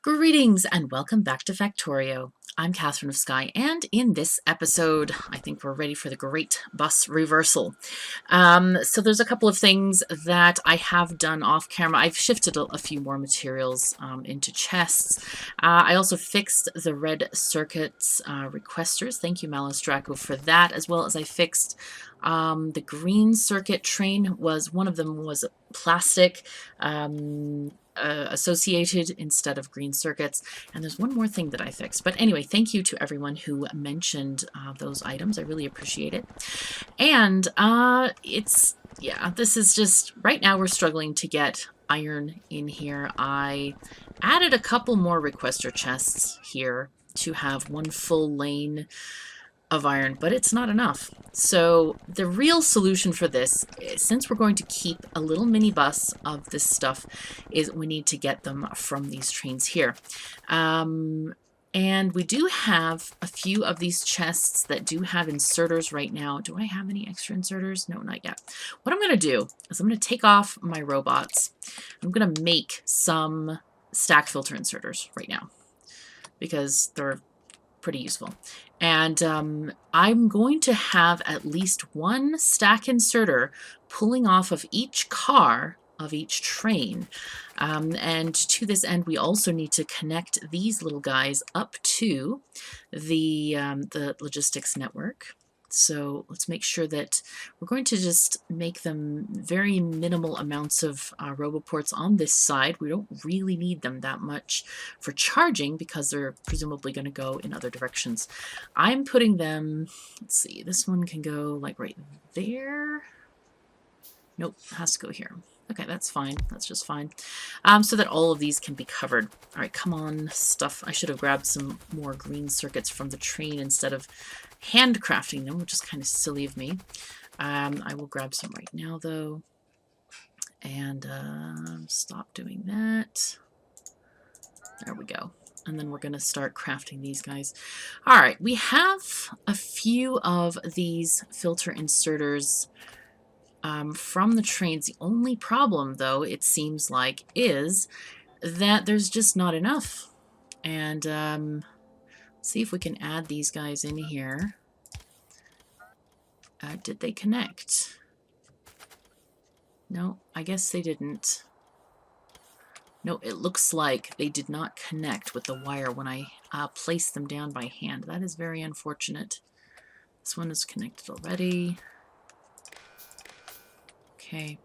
Greetings and welcome back to Factorio. I'm KatherineOfSky, and in this episode, I think we're ready for the great bus reversal. So there's a couple of things that I have done off camera. I've shifted a few more materials into chests. I also fixed the red circuits requesters. Thank you, Malice Draco, for that, as well as I fixed the green circuit train. One of them was plastic. Associated instead of green circuits, and there's one more thing that I fixed. But anyway, thank you to everyone who mentioned those items. I really appreciate it. And this is just, right now we're struggling to get iron in here. I added a couple more requester chests here to have one full lane of iron, but it's not enough. So the real solution for this, since we're going to keep a little mini bus of this stuff, is we need to get them from these trains here. And we do have a few of these chests that do have inserters right now. Do I have any extra inserters? No, not yet. What I'm going to do is I'm going to take off my robots. I'm going to make some stack filter inserters right now because they're pretty useful. And I'm going to have at least one stack inserter pulling off of each car of each train. And to this end, we also need to connect these little guys up to the logistics network. So let's make sure that we're going to just make them very minimal amounts of roboports on this side. We don't really need them that much for charging because they're presumably going to go in other directions. I'm putting them, let's see, this one can go like right there. Nope, it has to go here. Okay, that's fine. That's just fine. So that all of these can be covered. All right, come on, stuff. I should have grabbed some more green circuits from the train instead of handcrafting them, which is kind of silly of me. I will grab some right now, though. And stop doing that. There we go. And then we're going to start crafting these guys. All right, we have a few of these filter inserters from the trains. The only problem, though, it seems like, is that there's just not enough. And see if we can add these guys in here. Did they connect? No, I guess they didn't. No, it looks like they did not connect with the wire when I placed them down by hand. That is very unfortunate. This one is connected already. Okay.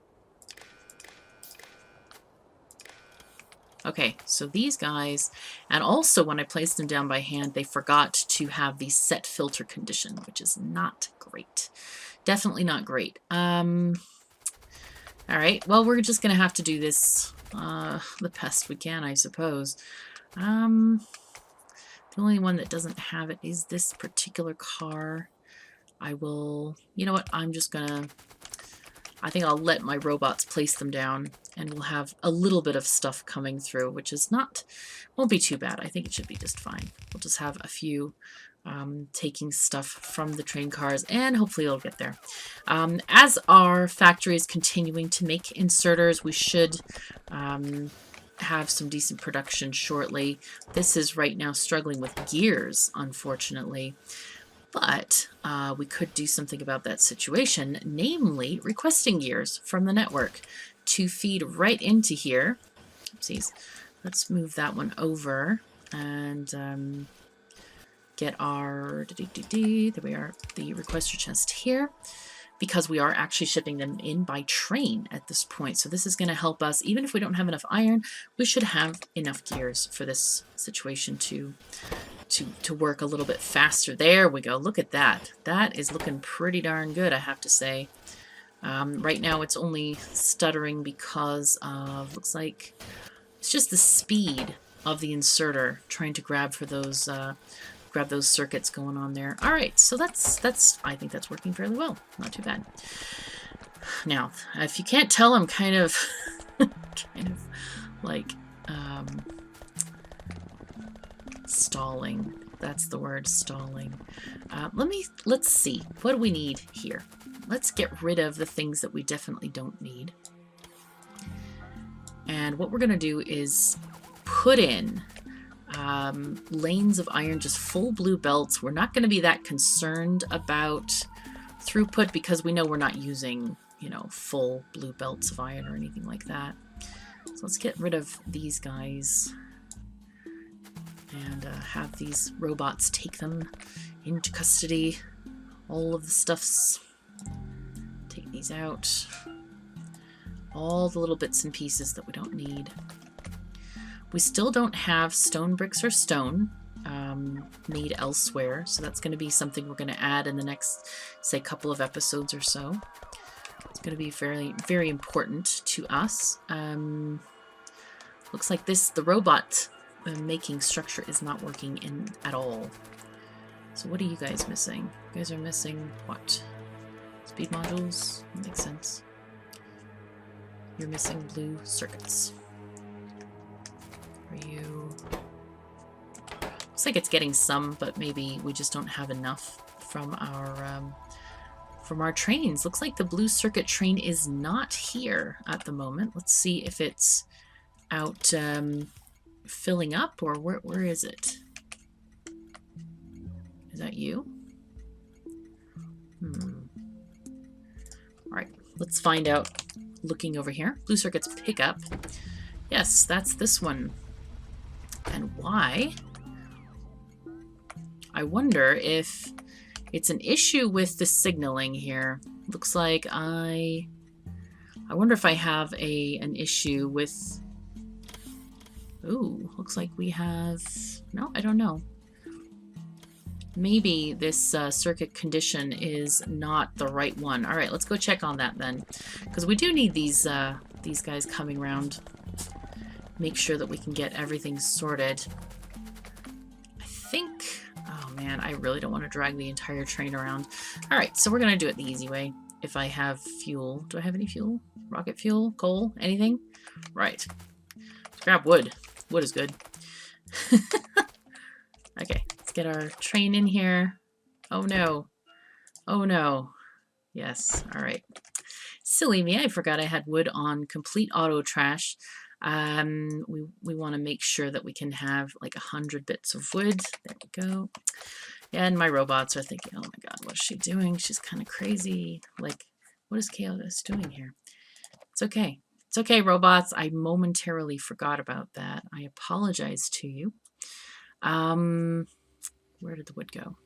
Okay, so these guys, and also when I placed them down by hand, they forgot to have the set filter condition, which is not great. Definitely not great. All right, well, we're just going to have to do this the best we can, I suppose. The only one that doesn't have it is this particular car. I will, you know what, I'm just going to, I think I'll let my robots place them down, and we'll have a little bit of stuff coming through, which is won't be too bad. I think it should be just fine. We'll just have a few taking stuff from the train cars, and hopefully it'll get there. As our factory is continuing to make inserters, we should have some decent production shortly. This is right now struggling with gears, unfortunately. But we could do something about that situation, namely requesting gears from the network to feed right into here. Oopsies. Let's move that one over and get our, there we are, the requester chest here, because we are actually shipping them in by train at this point. So this is going to help us. Even if we don't have enough iron, we should have enough gears for this situation to work a little bit faster. There we go. Look at that. That is looking pretty darn good, I have to say. Right now it's only stuttering because of, looks like it's just the speed of the inserter trying to grab for those grab those circuits going on there. All right, so that's I think that's working fairly well. Not too bad. Now, if you can't tell, I'm kind of like stalling. That's the word, stalling. Let's see. What do we need here? Let's get rid of the things that we definitely don't need. And what we're going to do is put in lanes of iron, just full blue belts. We're not going to be that concerned about throughput because we know we're not using, you know, full blue belts of iron or anything like that. So let's get rid of these guys and have these robots take them into custody. All of the stuffs. Take these out. All the little bits and pieces that we don't need. We still don't have stone bricks or stone made elsewhere, so that's going to be something we're going to add in the next, say, couple of episodes or so. It's going to be very, very important to us. Looks like the robot making structure is not working at all. So what are you guys missing? You guys are missing what? Speed modules? Makes sense. You're missing blue circuits. Are you... Looks like it's getting some, but maybe we just don't have enough from our trains. Looks like the blue circuit train is not here at the moment. Let's see if it's out filling up, or where is it? Is that you? Alright, let's find out. Looking over here. Blue circuits pick up. Yes, that's this one. And why? I wonder if it's an issue with the signaling here. Looks like I wonder if I have an issue with... Ooh, looks like we have... No, I don't know. Maybe this circuit condition is not the right one. All right, let's go check on that then, because we do need these guys coming around. Make sure that we can get everything sorted. I think... Oh man, I really don't want to drag the entire train around. All right, so we're gonna do it the easy way. If I have fuel, do I have any fuel? Rocket fuel, coal, anything? Right. Let's grab wood. Wood is good. Okay. Get our train in here. Oh no. Oh no. Yes. All right. Silly me. I forgot I had wood on complete auto trash. We want to make sure that we can have like 100 bits of wood. There we go. And my robots are thinking, oh my god, what's she doing? She's kind of crazy. Like, what is Chaos doing here? It's okay. It's okay, robots. I momentarily forgot about that. I apologize to you. Where did the wood go?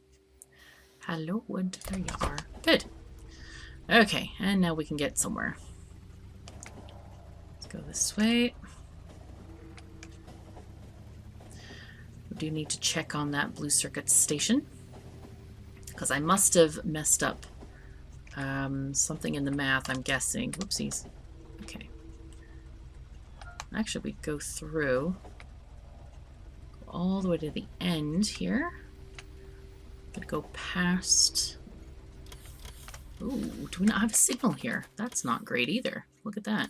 Hello, wood. There you are. Good. Okay, and now we can get somewhere. Let's go this way. We do need to check on that blue circuit station, because I must have messed up something in the math, I'm guessing. Whoopsies. Okay. Actually, we go through all the way to the end here. Could go past. Ooh, do we not have a signal here? That's not great either. Look at that.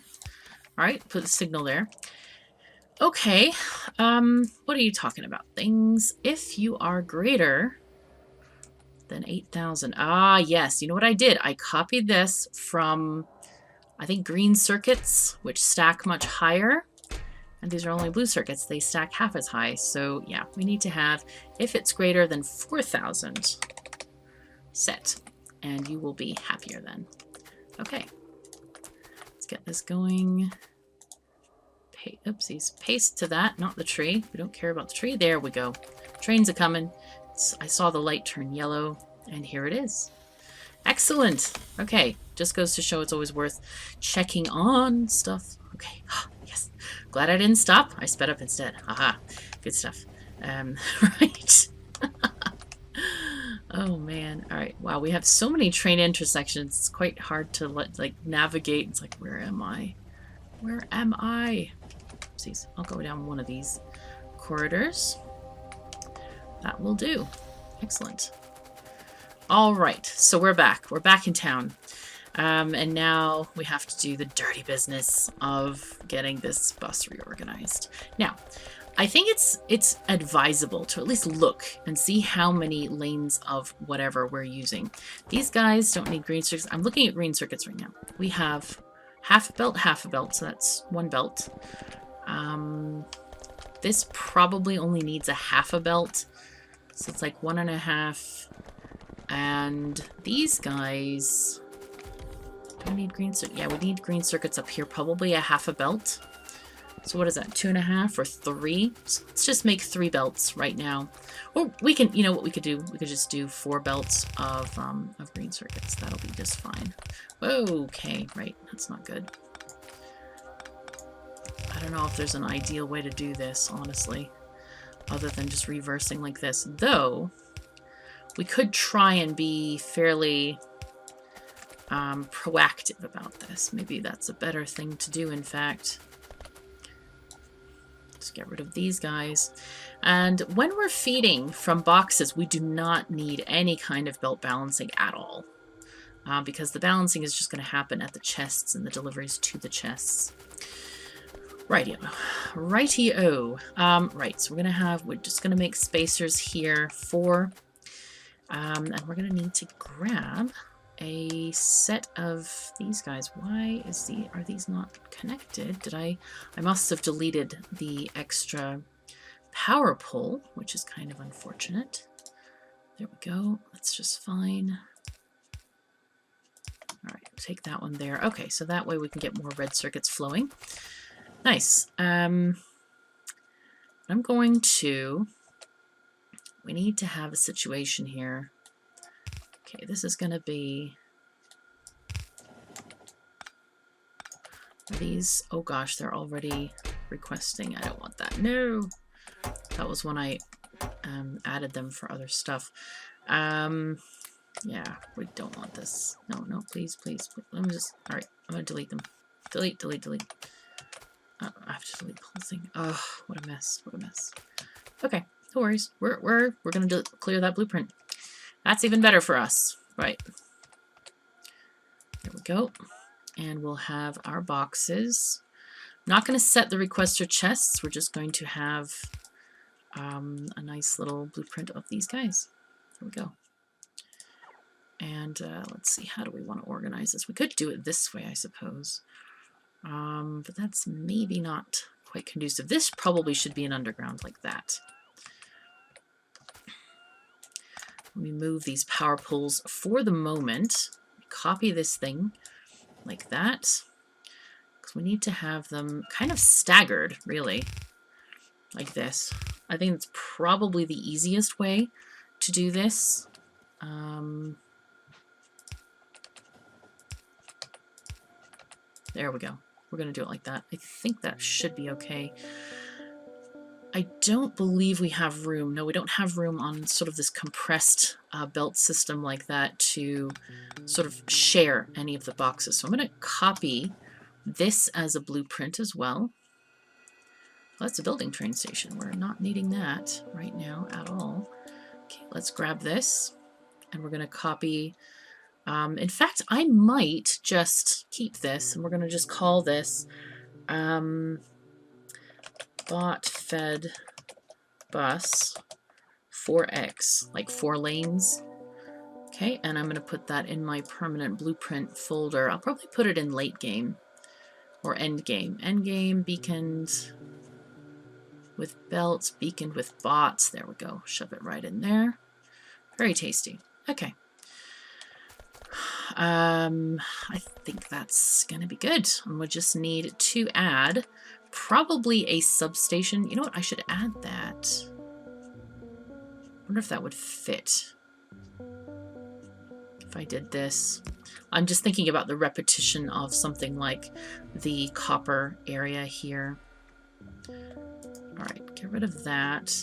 All right, put the signal there. Okay, what are you talking about? Things, if you are greater than 8,000. Ah, yes. You know what I did? I copied this from, I think, green circuits, which stack much higher. And these are only blue circuits. They stack half as high. So yeah, we need to have, if it's greater than 4,000, set. And you will be happier then. Okay. Let's get this going. Oopsies. Paste to that, not the tree. We don't care about the tree. There we go. Trains are coming. I saw the light turn yellow, and here it is. Excellent. Okay. Just goes to show it's always worth checking on stuff. Okay. Yes. Glad I didn't stop. I sped up instead. Aha. Good stuff. Right. Oh man. All right. Wow. We have so many train intersections. It's quite hard to navigate. It's like, where am I? Where am I? Oopsies. I'll go down one of these corridors. That will do. Excellent. All right. So we're back. We're back in town. And now we have to do the dirty business of getting this bus reorganized. Now, I think it's advisable to at least look and see how many lanes of whatever we're using. These guys don't need green circuits. I'm looking at green circuits right now. We have half a belt, so that's one belt. This probably only needs a half a belt. So it's like 1.5. And these guys... Do we need green circuits? Yeah, we need green circuits up here. Probably a half a belt. So what is that? 2.5 or 3? So let's just make 3 belts right now. Or we can, you know what we could do? We could just do 4 belts of green circuits. That'll be just fine. Okay, right. That's not good. I don't know if there's an ideal way to do this, honestly, other than just reversing like this. Though, we could try and be fairly proactive about this. Maybe that's a better thing to do, in fact. Let's get rid of these guys. And when we're feeding from boxes, we do not need any kind of belt balancing at all. Because the balancing is just going to happen at the chests and the deliveries to the chests. Rightio. Rightio. Right, so we're just going to make spacers here for, and we're going to need to grab a set of these guys. Why are these not connected? I must have deleted the extra power pole, which is kind of unfortunate. There we go. That's just fine. All right, take that one there. Okay, so that way we can get more red circuits flowing. Nice. We need to have a situation here. Okay, this is going to be these. Oh gosh, they're already requesting. I don't want that. No, that was when I added them for other stuff. Yeah, we don't want this. No, please. Let me just. All right, I'm going to delete them. Delete. I have to delete the whole thing. Oh, what a mess. Okay, no worries. We're gonna clear that blueprint. That's even better for us. Right. There we go. And we'll have our boxes. I'm not going to set the requester chests. We're just going to have a nice little blueprint of these guys. There we go. And let's see, how do we want to organize this? We could do it this way, I suppose. But that's maybe not quite conducive. This probably should be an underground like that. Let me move these power poles for the moment. Copy this thing like that. Because we need to have them kind of staggered, really. Like this. I think it's probably the easiest way to do this. There we go. We're going to do it like that. I think that should be okay. I don't believe we have room. No, we don't have room on sort of this compressed belt system like that to sort of share any of the boxes. So I'm going to copy this as a blueprint as well. That's a building train station. We're not needing that right now at all. Okay, let's grab this and we're going to copy. In fact, I might just keep this and we're going to just call this bot fed bus 4x, like 4 lanes. Okay, and I'm going to put that in my permanent blueprint folder. I'll probably put it in late game or end game. End game beaconed with belts, beaconed with bots. There we go. Shove it right in there. Very tasty. Okay. I think that's gonna be good. And we'll just need to add probably a substation. You know what? I should add that. I wonder if that would fit. If I did this. I'm just thinking about the repetition of something like the copper area here. Alright, get rid of that.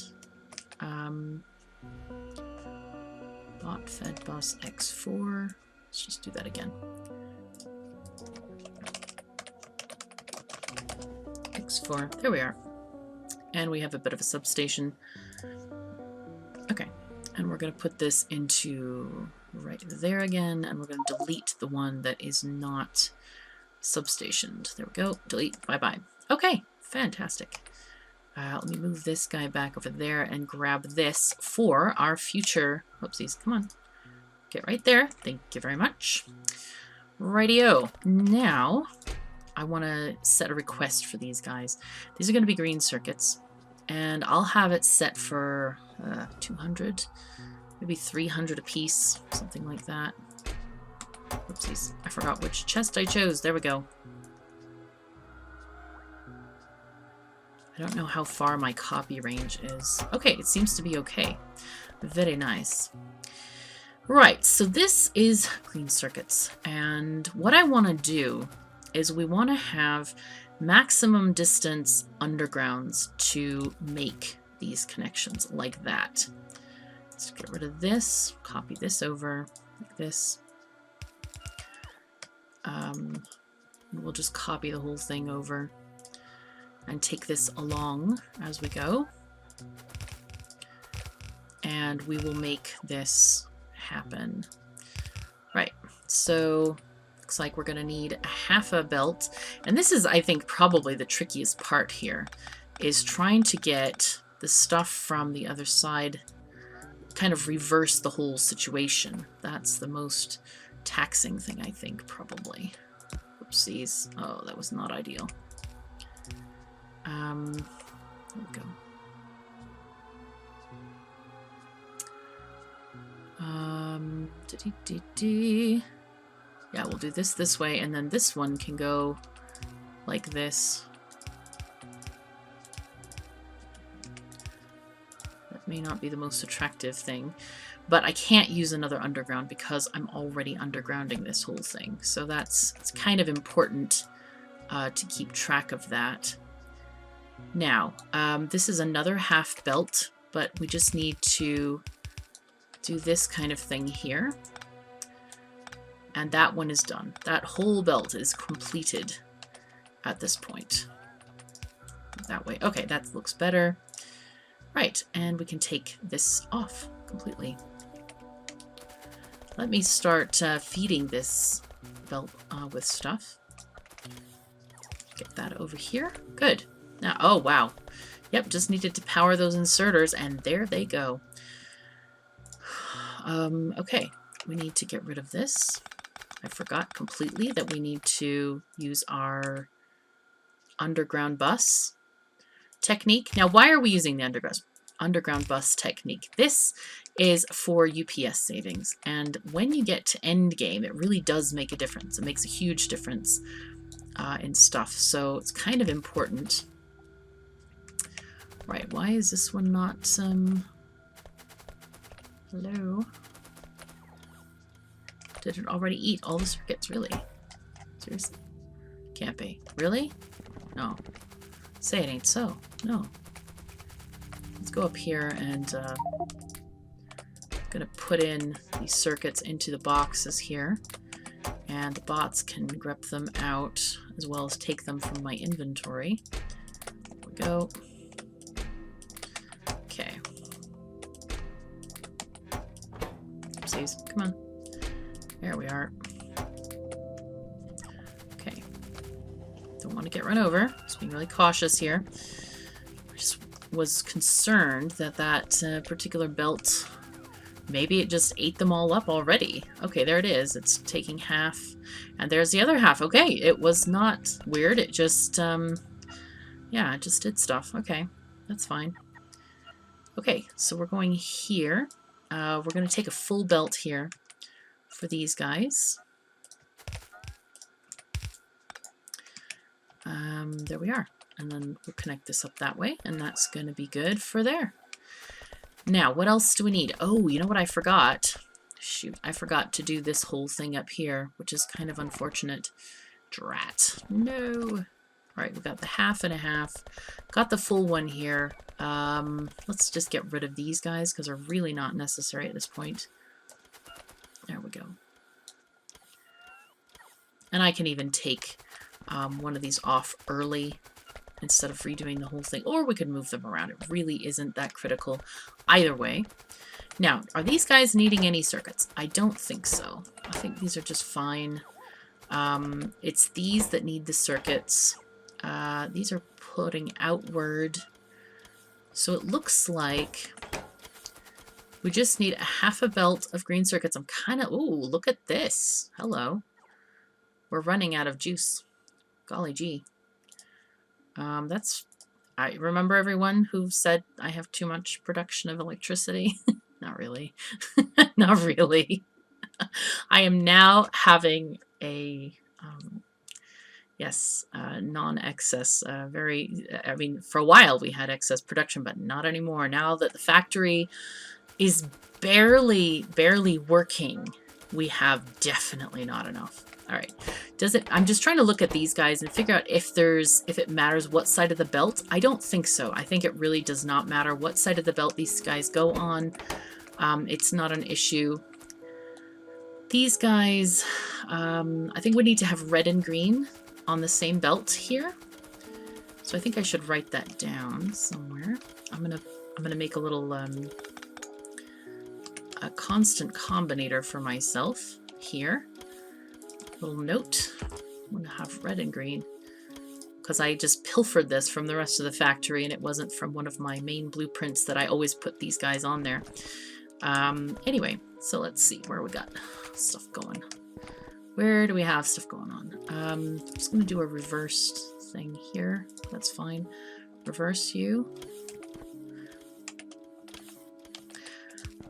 Bot fed bus X4. Let's just do that again. X4. There we are. And we have a bit of a substation. Okay. And we're going to put this into right there again. And we're going to delete the one that is not substationed. There we go. Delete. Bye-bye. Okay. Fantastic. Let me move this guy back over there and grab this for our future. Whoopsies. Come on. Get right there. Thank you very much. Rightio. Now, I want to set a request for these guys. These are going to be green circuits. and I'll have it set for 200, maybe 300 a piece, something like that. Oopsies, I forgot which chest I chose. There we go. I don't know how far my copy range is. Okay, it seems to be okay. Very nice. Right, so this is green circuits, and what I want to do is we want to have maximum distance undergrounds to make these connections like that. Let's get rid of this, copy this over like this. We'll just copy the whole thing over and take this along as we go. And we will make this happen. Right, so looks like we're going to need a half a belt. And this is, I think, probably the trickiest part here, is trying to get the stuff from the other side, kind of reverse the whole situation. That's the most taxing thing, I think, probably. Oopsies. Oh, that was not ideal. There we go. Yeah, we'll do this way, and then this one can go like this. That may not be the most attractive thing, but I can't use another underground because I'm already undergrounding this whole thing. So it's kind of important to keep track of that. Now, this is another half belt, but we just need to do this kind of thing here. And that one is done. That whole belt is completed at this point. That way. Okay, that looks better. Right, and we can take this off completely. Let me start feeding this belt with stuff. Get that over here. Good. Now, oh, wow. Yep, just needed to power those inserters, and there they go. Okay, we need to get rid of this. I forgot completely that we need to use our underground bus technique. Now, why are we using the underground bus technique? This is for UPS savings, and when you get to end game, it really does make a difference. It makes a huge difference in stuff, so it's kind of important. Right, why is this one not, hello? Did it already eat all the circuits, really? Seriously? Can't be. Really? No. Say it ain't so. No. Let's go up here and, gonna put in these circuits into the boxes here, and the bots can grep them out as well as take them from my inventory. There we go. Okay. Oopsies. Come on. There we are. Okay. Don't want to get run over. Just being really cautious here. I just was concerned that that particular belt, maybe it just ate them all up already. Okay, there it is. It's taking half. And there's the other half. Okay, it was not weird. It just, yeah, it just did stuff. Okay, that's fine. Okay, so we're going here. We're going to take a full belt here for these guys. There we are. And then we'll connect this up that way, and that's going to be good for there. Now, what else do we need? Oh, you know what I forgot? Shoot, I forgot to do this whole thing up here, which is kind of unfortunate. Drat. No. Alright, we got the half and a half. Got the full one here. Let's just get rid of these guys because they're really not necessary at this point. There we go. And I can even take one of these off early instead of redoing the whole thing. Or we could move them around. It really isn't that critical either way. Now, are these guys needing any circuits? I don't think so. I think these are just fine. It's these that need the circuits. These are putting outward. So it looks like we just need a half a belt of green circuits. I'm kind of... Ooh, look at this. Hello. We're running out of juice. Golly gee. That's I remember everyone who said I have too much production of electricity. Not really. Not really. I am now having a yes, non-excess, I mean, for a while we had excess production, but not anymore. Now that the factory is barely working, we have definitely not enough. All right, I'm just trying to look at these guys and figure out if it matters what side of the belt. I don't think so. I think it really does not matter what side of the belt these guys go on. It's not an issue. These guys, I think we need to have red and green on the same belt here. So I think I should write that down somewhere. I'm gonna make a little a constant combinator for myself here. Little note. I'm gonna have red and green because I just pilfered this from the rest of the factory and it wasn't from one of my main blueprints that I always put these guys on there. Anyway, so let's see where we got stuff going. Where do we have stuff going on? I'm just going to do a reversed thing here. That's fine. Reverse you.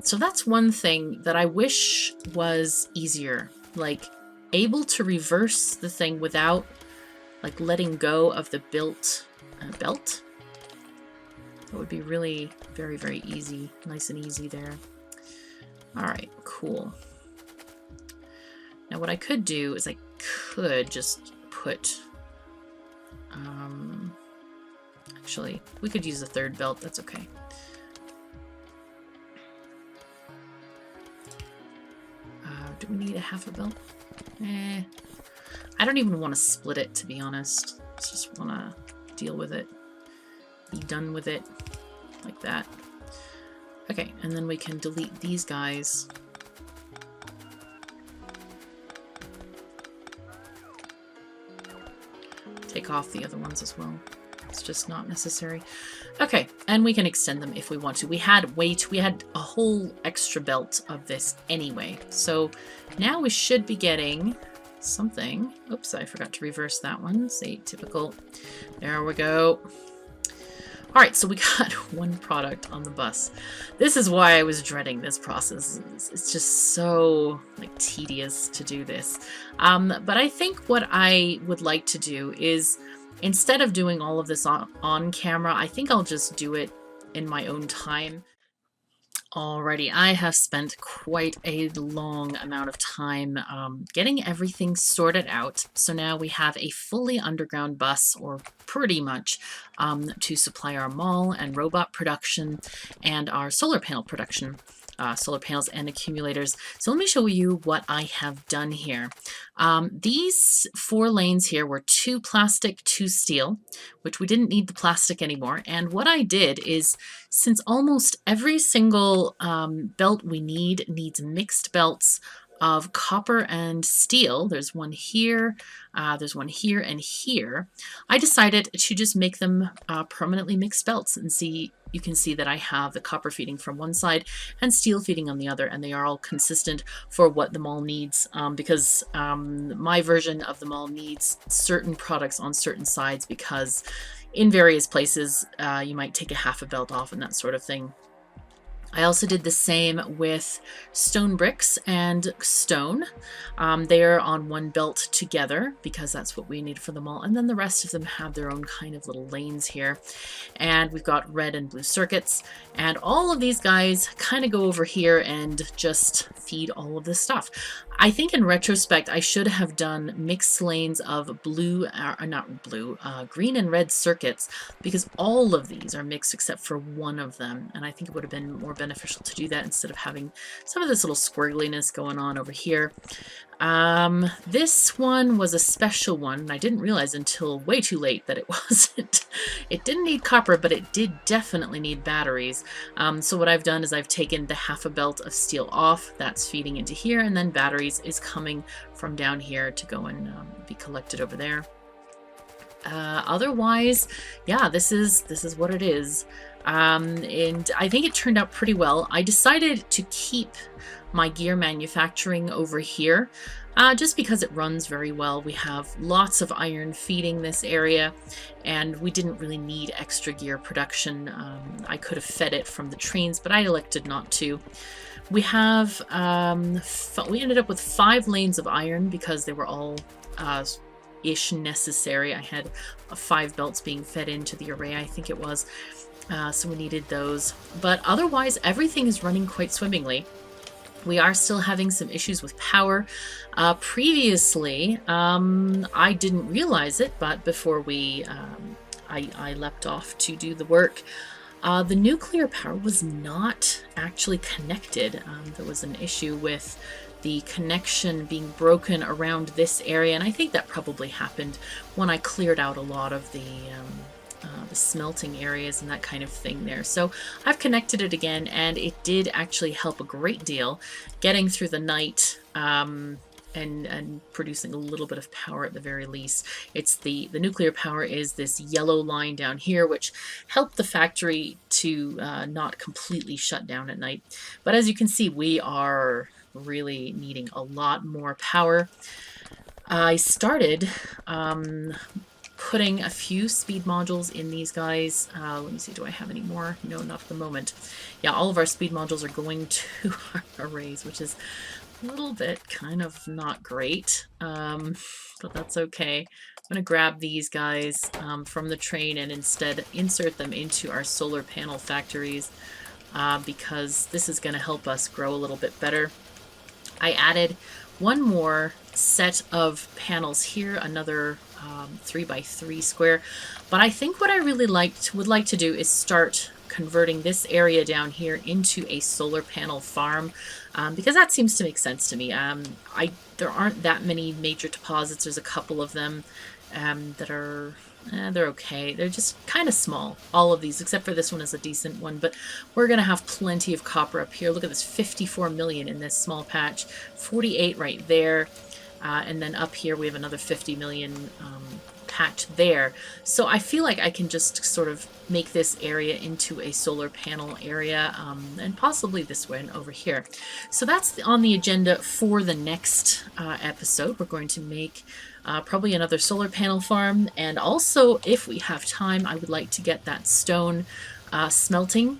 So that's one thing that I wish was easier. Like, able to reverse the thing without, like, letting go of the belt. That would be really very, very easy. Nice and easy there. Alright, cool. Now what I could do is I could just put, actually, we could use the third belt, that's okay. Do we need a half a belt? I don't even want to split it, to be honest. I just want to deal with it. Be done with it. Like that. Okay, and then we can delete these guys. Take off the other ones as well. It's just not necessary. Okay, and we can extend them if we want to. We had a whole extra belt of this anyway. So now we should be getting something. Oops, I forgot to reverse that one. Say typical. There we go. All right, so we got one product on the bus. This is why I was dreading this process. It's just so like tedious to do this. But I think what I would like to do is, instead of doing all of this on camera, I think I'll just do it in my own time. Alrighty, I have spent quite a long amount of time getting everything sorted out. So now we have a fully underground bus, or pretty much, to supply our mall and robot production and our solar panel production. Solar panels and accumulators. So let me show you what I have done here. These 4 lanes here were 2 plastic, 2 steel, which we didn't need the plastic anymore. And what I did is, since almost every single belt we needs mixed belts of copper and steel, there's one here, there's one here and here, I decided to just make them permanently mixed belts, and you can see that I have the copper feeding from one side and steel feeding on the other, and they are all consistent for what the mall needs, because my version of the mall needs certain products on certain sides, because in various places you might take a half a belt off and that sort of thing. I also did the same with stone bricks and stone. They are on one belt together because that's what we need for them all. And then the rest of them have their own kind of little lanes here. And we've got red and blue circuits. And all of these guys kind of go over here and just feed all of this stuff. I think in retrospect, I should have done mixed lanes of green and red circuits, because all of these are mixed except for one of them. And I think it would have been more beneficial to do that instead of having some of this little squiggliness going on over here. This one was a special one, and I didn't realize until way too late that it wasn't. It didn't need copper, but it did definitely need batteries. So what I've done is I've taken the half a belt of steel off, that's feeding into here, and then batteries is coming from down here to go and be collected over there. Otherwise, yeah, this is what it is. And I think it turned out pretty well. I decided to keep my gear manufacturing over here, just because it runs very well. We have lots of iron feeding this area, and we didn't really need extra gear production. I could have fed it from the trains, but I elected not to. We have, we ended up with 5 lanes of iron because they were all ish necessary. I had 5 belts being fed into the array, I think it was. So we needed those. But otherwise, everything is running quite swimmingly. We are still having some issues with power. Previously, I didn't realize it, but before I leapt off to do the work, the nuclear power was not actually connected. There was an issue with the connection being broken around this area, and I think that probably happened when I cleared out a lot of the smelting areas and that kind of thing there. So I've connected it again, and it did actually help a great deal getting through the night and producing a little bit of power at the very least. It's the nuclear power is this yellow line down here, which helped the factory to not completely shut down at night. But as you can see, we are really needing a lot more power. I started putting a few speed modules in these guys. Let me see, do I have any more? No, not at the moment. Yeah, all of our speed modules are going to our arrays, which is a little bit kind of not great, but that's okay. I'm going to grab these guys from the train and instead insert them into our solar panel factories because this is going to help us grow a little bit better. I added one more set of panels here, another 3x3 square, but I think what I really would like to do is start converting this area down here into a solar panel farm because that seems to make sense to me. There aren't that many major deposits. There's a couple of them that are they're okay. They're just kind of small. All of these, except for this one, is a decent one, but we're going to have plenty of copper up here. Look at this, 54 million in this small patch, 48 right there, and then up here we have another 50 million patch there. So I feel like I can just sort of make this area into a solar panel area, and possibly this one over here. So that's on the agenda for the next episode. We're going to make probably another solar panel farm, and also, if we have time, I would like to get that stone smelting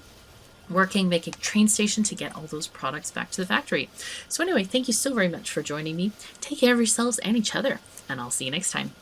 working, make a train station to get all those products back to the factory. So anyway, thank you so very much for joining me. Take care of yourselves and each other, and I'll see you next time.